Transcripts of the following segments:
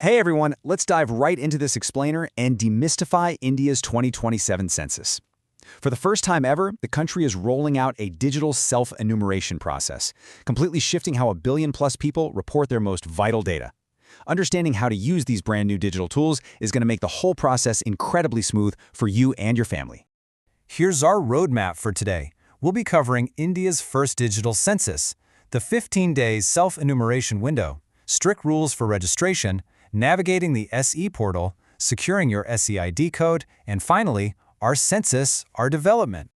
Hey everyone, let's dive right into this explainer and demystify India's 2027 census. For the first time ever, the country is rolling out a digital self-enumeration process, completely shifting how a billion-plus people report their most vital data. Understanding how to use these brand new digital tools is going to make the whole process incredibly smooth for you and your family. Here's our roadmap for today. We'll be covering India's first digital census, the 15-day self-enumeration window, strict rules for registration, navigating the SE portal, securing your SEID code, and finally, our census, our development.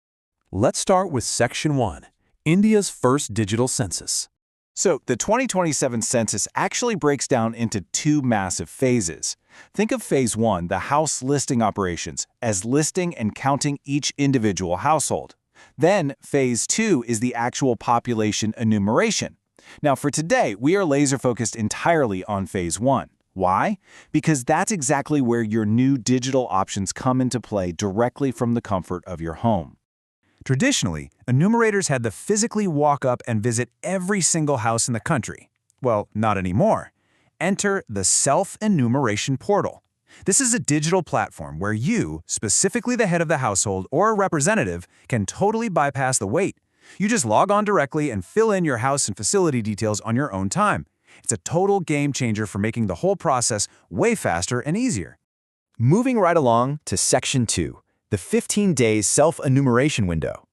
Let's start with Section 1, India's first digital census. So, the 2027 census actually breaks down into two massive phases. Think of Phase 1, the house listing operations, as listing and counting each individual household. Then, Phase 2 is the actual population enumeration. Now, for today, we are laser-focused entirely on Phase 1. Why? Because that's exactly where your new digital options come into play directly from the comfort of your home. Traditionally, enumerators had to physically walk up and visit every single house in the country. Well, not anymore. Enter the Self Enumeration portal. This is a digital platform where you, specifically the head of the household or a representative, can totally bypass the wait. You just log on directly and fill in your house and facility details on your own time. It's a total game changer for making the whole process way faster and easier. Moving right along to Section 2, the 15-day self-enumeration window.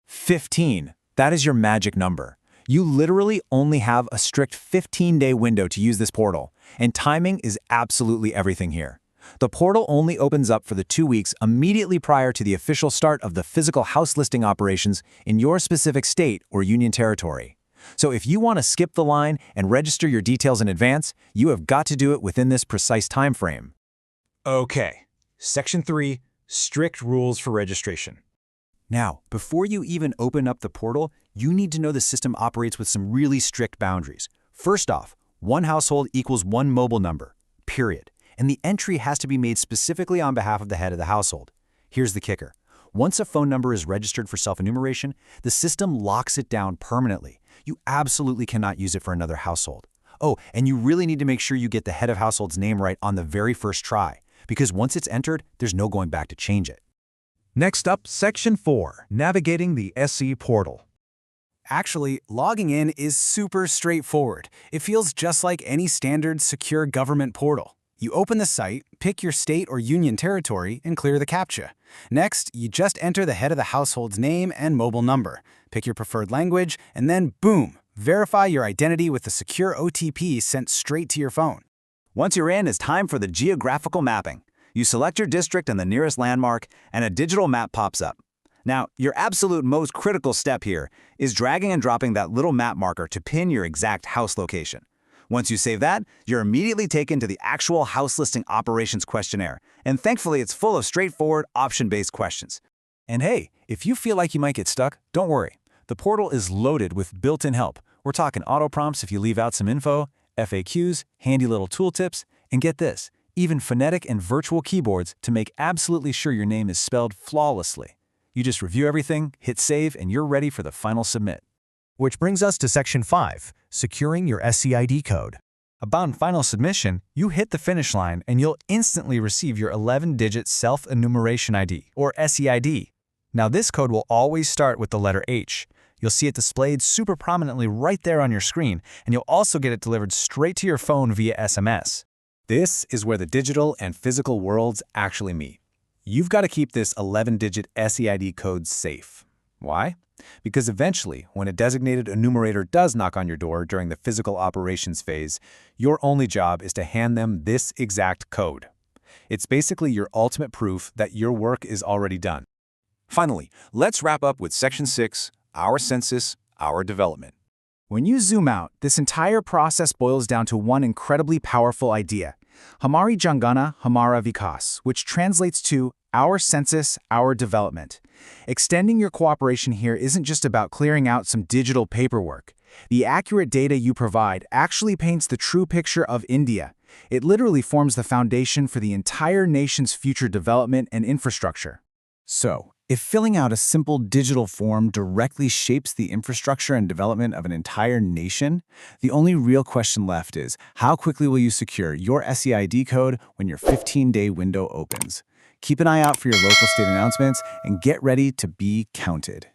15. That is your magic number. You literally only have a strict 15-day window to use this portal, and timing is absolutely everything here. The portal only opens up for the 2 weeks immediately prior to the official start of the physical house listing operations in your specific state or union territory. So if you want to skip the line and register your details in advance, you have got to do it within this precise time frame. Okay, Section 3, strict rules for registration. Now, before you even open up the portal, you need to know the system operates with some really strict boundaries. First off, one household equals one mobile number, period. And the entry has to be made specifically on behalf of the head of the household. Here's the kicker. Once a phone number is registered for self-enumeration, the system locks it down permanently. You absolutely cannot use it for another household. Oh, and you really need to make sure you get the head of household's name right on the very first try, because once it's entered, there's no going back to change it. Next up, Section 4, navigating the SE portal. Actually, logging in is super straightforward. It feels just like any standard secure government portal. You open the site, pick your state or union territory, and clear the CAPTCHA. Next, you just enter the head of the household's name and mobile number. Pick your preferred language, and then boom, verify your identity with a secure OTP sent straight to your phone. Once you're in, it's time for the geographical mapping. You select your district and the nearest landmark, and a digital map pops up. Now, your absolute most critical step here is dragging and dropping that little map marker to pin your exact house location. Once you save that, you're immediately taken to the actual house listing operations questionnaire, and thankfully it's full of straightforward, option-based questions. And hey, if you feel like you might get stuck, don't worry. The portal is loaded with built-in help. We're talking auto prompts if you leave out some info, FAQs, handy little tooltips, and get this, even phonetic and virtual keyboards to make absolutely sure your name is spelled flawlessly. You just review everything, hit save, and you're ready for the final submit. Which brings us to Section 5, securing your SEID code. Upon final submission, you hit the finish line and you'll instantly receive your 11-digit self-enumeration ID, or SEID. Now this code will always start with the letter H. You'll see it displayed super prominently right there on your screen, and you'll also get it delivered straight to your phone via SMS. This is where the digital and physical worlds actually meet. You've got to keep this 11-digit SEID code safe. Why? Because eventually, when a designated enumerator does knock on your door during the physical operations phase, your only job is to hand them this exact code. It's basically your ultimate proof that your work is already done. Finally, let's wrap up with Section 6, our census, our development. When you zoom out, this entire process boils down to one incredibly powerful idea. Hamari Jangana Hamara Vikas, which translates to our census, our development. Extending your cooperation here isn't just about clearing out some digital paperwork. The accurate data you provide actually paints the true picture of India. It literally forms the foundation for the entire nation's future development and infrastructure. So, If filling out a simple digital form directly shapes the infrastructure and development of an entire nation, the only real question left is, how quickly will you secure your SEID code when your 15-day window opens? Keep an eye out for your local state announcements and get ready to be counted.